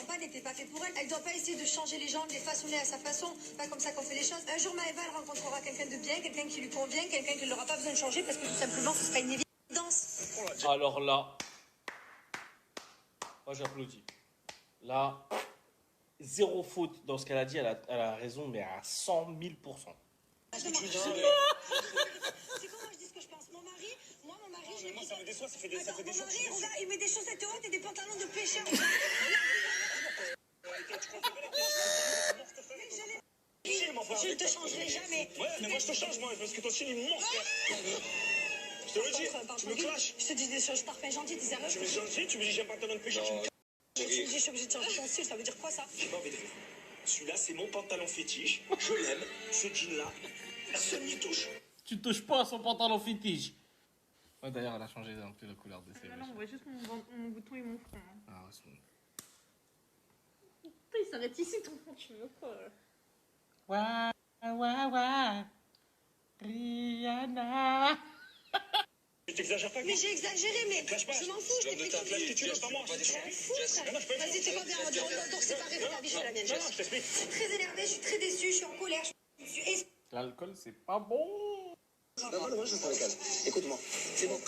campagne n'était pas fait pour elle. Elle doit pas essayer de changer les gens, de les façonner à sa façon. Pas comme ça qu'on fait les choses. Un jour, Maëva, elle rencontrera quelqu'un de bien, quelqu'un qui lui convient, quelqu'un qui n'aura pas besoin de changer parce que tout simplement, ce sera une évidence. Alors là, moi j'applaudis. Là, zéro faute dans ce qu'elle a dit, elle a raison, mais à 100 000%. C'est quoi, moi je dis ce que je pense. Mon mari, moi ça me déçoit, ça fait des jours. Regarde, il met des chaussettes hautes et des pantalons de pêcheur. Je ne te changerai jamais. Ouais, mais moi je te change, moi, parce que ton style il me manque. Je te le dis, tu me clashes. Je te dis des choses parfaites, gentilles, des erreurs. Tu me dis gentil, tu me dis j'ai un pantalon de pêcheur, tu me casses. Tu me dis je suis obligée de changer ton style, ça veut dire quoi ça? J'ai pas envie de rire. Celui-là, c'est mon pantalon fétiche. Je l'aime. Ce jean-là, personne n'y touche. Tu touches pas à son pantalon fétiche. Ouais, d'ailleurs, elle a changé un peu la couleur de ses Non, on voit juste mon bouton et mon front. Hein. Ah, ouais, c'est bon. Putain, il s'arrête ici ton front, tu veux quoi? Ouais. Rihanna. Tu t'exagères pas, Mais j'ai exagéré, mais je m'en fous, je t'ai pris Lâche tes culottes, pas moi. Je m'en fous, frère. Vas-y, c'est quoi bien, on doit séparer ta vie chez la mienne. Non, je t'explique. Je suis très énervée, je suis très déçue, je suis en colère. L'alcool, c'est pas bon. Non, je prends le calme. Écoute-moi. C'est bon,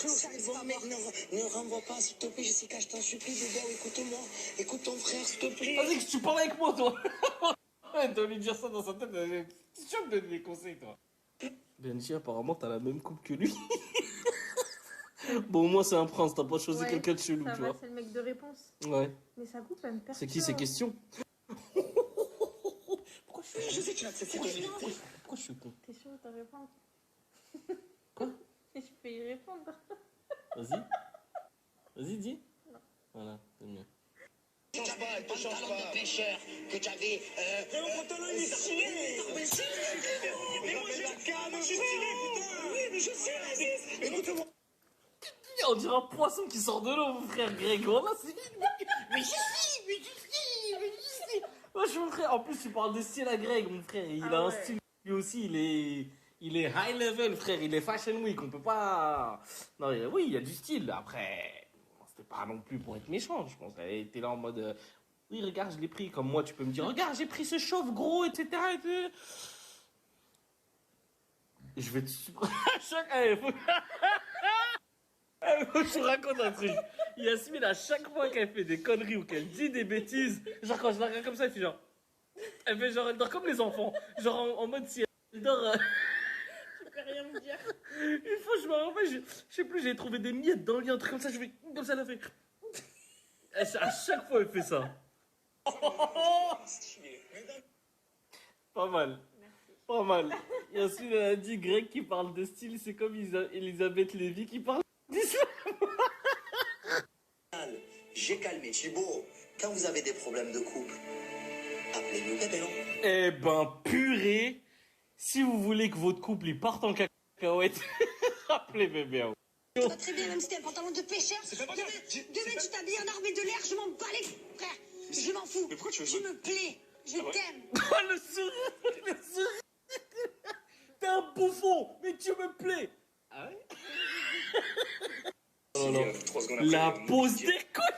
bon, mec, ne renvoie pas, s'il te plaît, Jessica, je t'en supplie, bébé, écoute-moi. Écoute ton frère, s'il te plaît. Vas-y, que tu parles avec moi, toi. Ouais, t'as envie de dire ça dans sa tête. Tu sûr me donner des conseils, toi. Benji, apparemment, t'as la même coupe que lui. Bon, moi, c'est un prince, t'as pas choisi Ouais, quelqu'un de chelou, ça tu va, vois. c'est le mec de réponse. Ouais. Mais sa coupe, elle me perturbe. C'est qui ces questions? Pourquoi je suis Je sais que tu l'acceptes, c'est Pourquoi je suis con? T'es sûr de te répondre? Quoi? Et je peux y répondre. Vas-y. Vas-y, dis. Non. Voilà, c'est mieux. Tu changes pas, elle te change pas. De pêcheur que tu avais. Mais mon pantalon il est stylé. Mais moi je suis stylé, putain. Oui, mais je sais, vas-y. Écoute-moi. On dirait un poisson qui sort de l'eau, mon frère Grégoire. Là, c'est... Mais je suis. Moi, je suis mon frère. En plus, tu parles de style à Greg, mon frère. Il a un ouais. style, lui aussi, il est high level, frère. Il est fashion week. On peut pas. Non, oui, il y a du style. Après, c'était pas non plus pour être méchant, je pense. Elle était là en mode. Oui, regarde, je l'ai pris. Comme moi, tu peux me dire, regarde, j'ai pris ce chauve gros, etc. Je vais te. Allez, faut... Je vous raconte un truc. Yasmine, à chaque fois qu'elle fait des conneries ou qu'elle dit des bêtises, genre quand je la regarde comme ça, elle fait genre. Elle fait genre, elle dort comme les enfants. Genre en mode si elle dort. Tu peux rien me dire. Une fois, je me rappelle, je sais plus, j'ai trouvé des miettes dans le lit, un truc comme ça, je fais. Comme ça, elle a fait. À chaque fois, elle fait ça. Pas mal. Pas mal. Yasmine, elle a dit Greg qui parle de style, c'est comme Elisabeth Lévy qui parle d'islam. J'ai calmé. Thibaut, quand vous avez des problèmes de couple, appelez-nous Bébéon. Eh ben, purée, si vous voulez que votre couple il parte en cacahuète, rappelez bébé. Ça va très bien, même si t'es un pantalon de pêcheur. pas bien. Demain, tu t'habilles en armée de l'air, je m'en bats les frère. Je m'en fous. Mais pourquoi tu veux Tu jouer me plais. Je t'aime. Oh, le sourire. T'es un bouffon, mais tu me plais. Ah ouais? Oh non. 3 secondes après, La pose d'école.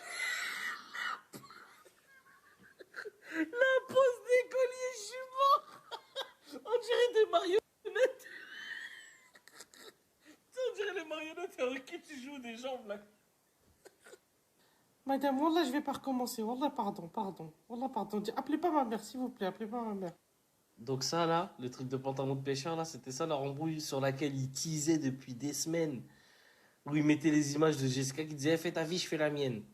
La pose d'écolier, je suis mort. On dirait des marionnettes. On dirait les marionnettes avec qui tu joues des jambes là. Madame, Wallah, je vais pas recommencer. Wallah, pardon. Wallah, pardon. Appelez pas ma mère, s'il vous plaît. Appelez pas ma mère. Donc ça, là, le truc de pantalon de pêcheur, là, c'était ça, leur embrouille sur laquelle ils teasaient depuis des semaines. Où ils mettaient les images de Jessica qui disait, fais ta vie, je fais la mienne.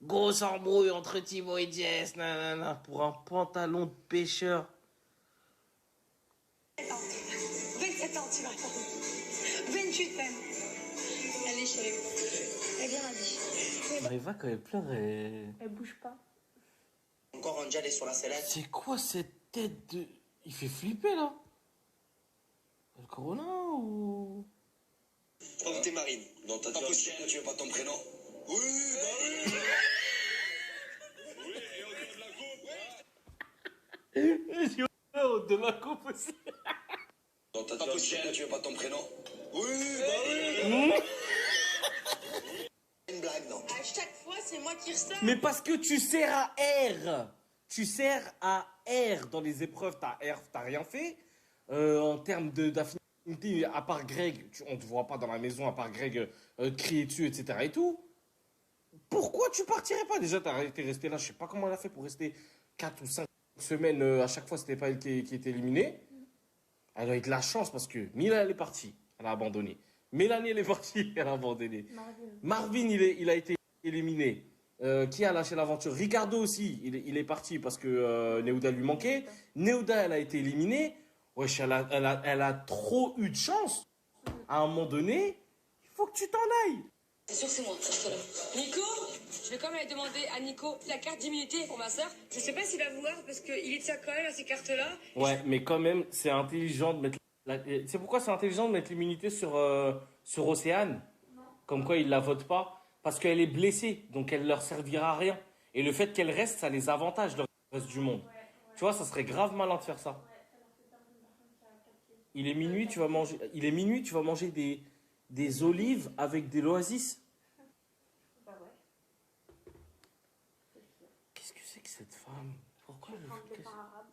Grosse embrouille entre Thibaut et Jess, nanana, pour un pantalon de pêcheur. 27 ans, tu vas attendre. 28 même. Allez, chérie. Elle vient la vie. Maëva, quand elle pleure, elle... Elle bouge pas. Encore un jalé sur la sellette. C'est quoi cette tête de... Il fait flipper, là. Le corona, ou... Oh, t'es Marine. Dans ta pochette, tu veux pas ton prénom? Oui, bah oui. Oui, et on dit de la coupe. J'ai peur de la coupe aussi. Dans ta pochette, tu veux pas ton prénom? Oui, bah oui. Une blague, non? À chaque fois, c'est moi qui ressors. Mais parce que tu sers à R. Tu sers à R dans les épreuves. T'as R, t'as rien fait. En termes d'affinité, à part Greg, on te voit pas dans la maison, à part Greg crier dessus, etc. et tout. Pourquoi tu partirais pas? Déjà, t'es resté là, je sais pas comment elle a fait pour rester 4 ou 5 semaines à chaque fois, c'était pas elle qui était éliminée. Elle a eu de la chance parce que Mila, elle est partie, elle a abandonné. Mélanie, elle est partie, elle a abandonné. Marvin, il a été éliminé. Qui a lâché l'aventure? Ricardo aussi, il est parti parce que Neuda lui manquait. Neuda, elle a été éliminée. Wesh, elle a trop eu de chance. À un moment donné, il faut que tu t'en ailles. C'est sûr que c'est moi, Nico, je vais quand même aller demander à Nico la carte d'immunité pour ma soeur. Je sais pas s'il va vouloir parce qu'il est de ça quand même à ces cartes-là. Ouais, mais quand même, c'est intelligent de mettre. C'est pourquoi c'est intelligent de mettre l'immunité sur Océane? Comme quoi ils la votent pas. Parce qu'elle est blessée, donc elle leur servira à rien. Et le fait qu'elle reste, ça les avantage, le reste du monde. Tu vois, ça serait grave malin de faire ça. Il est minuit, tu vas manger des olives avec de l'oasis. Bah ouais. Qu'est-ce que c'est que cette femme? Pourquoi Je vais prendre le pain arabe.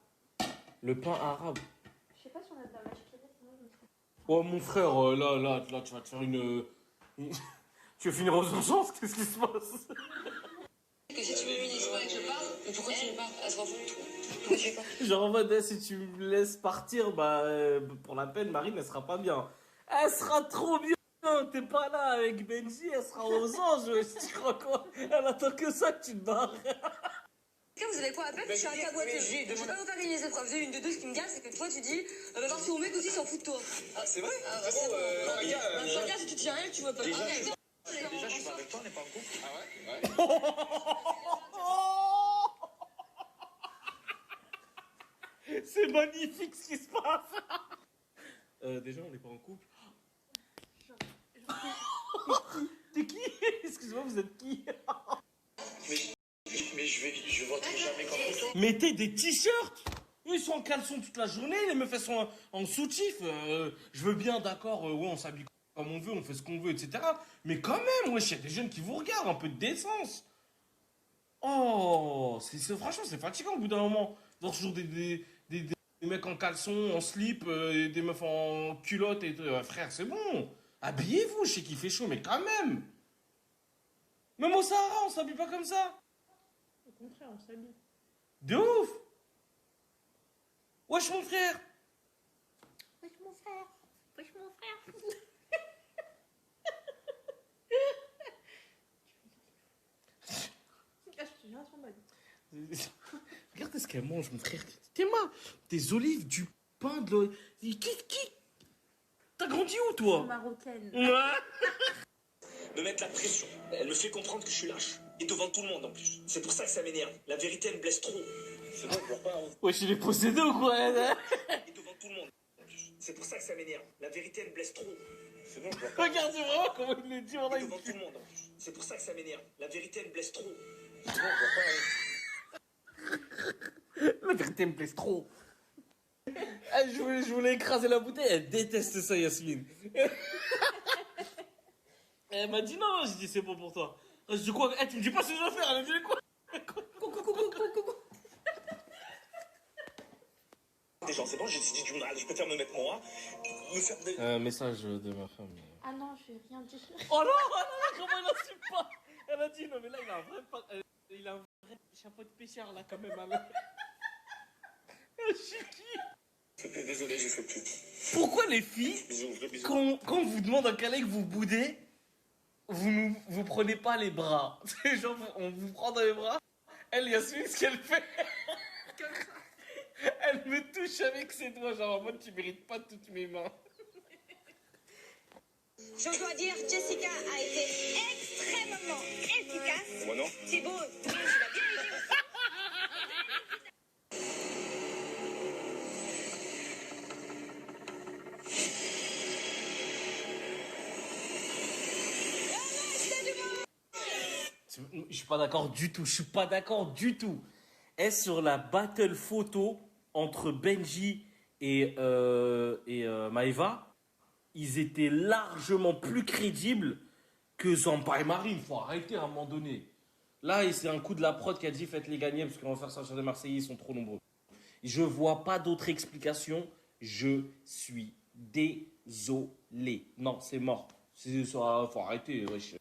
le pain arabe? Je sais pas si on a de la vache qui reste, sinon je me serais... Oh mon frère, là, tu vas te faire tu vas finir aux urgences, qu'est-ce qui se passe? Que si tu me ministres pas et que je parte, mais pourquoi tu veux pas? Elle se rend fout. Pourquoi tu veux pas? Genre en mode, si tu me laisses partir, pour la peine, Marine, elle sera pas bien. Elle sera trop bien. T'es pas là avec Benji, elle sera aux anges. Tu crois quoi? Elle attend que ça que tu te barres. Vous avez quoi à faire? Je suis un caboiteux. Je vais pas vous faire gagner les épreuves. J'ai une de deux, ce qui me gâte, c'est que toi tu dis, va voir si mon mec aussi s'en fout de toi. Ah, c'est vrai? Ah, bah, c'est bon. Regarde, si tu tiens rien, tu vois pas. Déjà, Arrête. déjà, je suis pas avec toi, on n'est pas en couple. Ah ouais? C'est magnifique ce qui se passe. Déjà, on n'est pas en couple. T'es qui? Excuse-moi, vous êtes qui? Mais je voterai jamais contre toi. Mettez des t-shirts. Ils sont en caleçon toute la journée, les meufs elles sont en soutif. Je veux bien, d'accord, ouais, on s'habille comme on veut, on fait ce qu'on veut, etc. Mais quand même, wesh, il y a des jeunes qui vous regardent, un peu de décence. Oh, franchement, c'est fatigant au bout d'un moment. Voir toujours des mecs en caleçon, en slip, et des meufs en culotte et tout. Frère, c'est bon. Habillez-vous, je sais qu'il fait chaud, mais quand même. Même au Sahara, on s'habille pas comme ça. Au contraire, on s'habille. De ouf. Wesh, mon frère. Wesh mon frère. Wesh mon frère. Ah, je te jure, son bail. Regarde ce qu'elle mange, mon frère. T'es des olives, du pain, de l'eau. T'as grandi où, toi? Marocaine. Ouais. Me mettre la pression. Elle me fait comprendre que je suis lâche. Et devant tout le monde en plus. C'est pour ça que ça m'énerve. La vérité, elle me blesse trop. C'est bon, je pleure pas. Hein. Wesh, il est possédé ou quoi? Et devant tout le monde en plus. C'est pour ça que ça m'énerve. La vérité, elle me blesse trop. C'est bon, je pleure pas. Regarde vraiment comment il le dit. Et devant tout le monde en plus. C'est pour ça que ça m'énerve. La vérité, elle me blesse trop. C'est bon, je pleure pas. Hein. La vérité me blesse trop. Je voulais écraser la bouteille. Elle déteste ça, Yasmine. Elle m'a dit non, j'ai dit c'est bon pour toi. Je dis quoi? Tu me dis pas ce que je dois faire. Elle a dit quoi? Des gens, c'est bon, j'ai dit du mal. Je préfère me mettre moi. Me faire des... Message de ma femme. Ah non, je vais rien dire. Oh non, comment elle assume pas? Elle a dit non, mais là il a un vrai chapeau de pêcheur là quand même. Je suis qui? Désolé, j'ai fait plus. Pourquoi les filles, Bisous. quand on vous demande un câlin que vous boudez, vous prenez pas les bras? Genre, on vous prend dans les bras. Elle, Yasmine, ce qu'elle fait, elle me touche avec ses doigts, genre en mode tu mérites pas toutes mes mains. Je dois dire, Jessica a été extrêmement efficace. Moi non. Thibaut, tu l'as bien aidé aussi. Je suis pas d'accord du tout, je suis pas d'accord du tout. Est-ce sur la battle photo entre Benji et Maeva, ils étaient largement plus crédibles que Zampa et Marine. Faut arrêter à un moment donné. Là, c'est un coup de la prod qui a dit faites-les gagner parce qu'on va faire sortir des Marseillais, ils sont trop nombreux. Je vois pas d'autre explication. Je suis désolé. Non, c'est mort. Faut arrêter, wesh.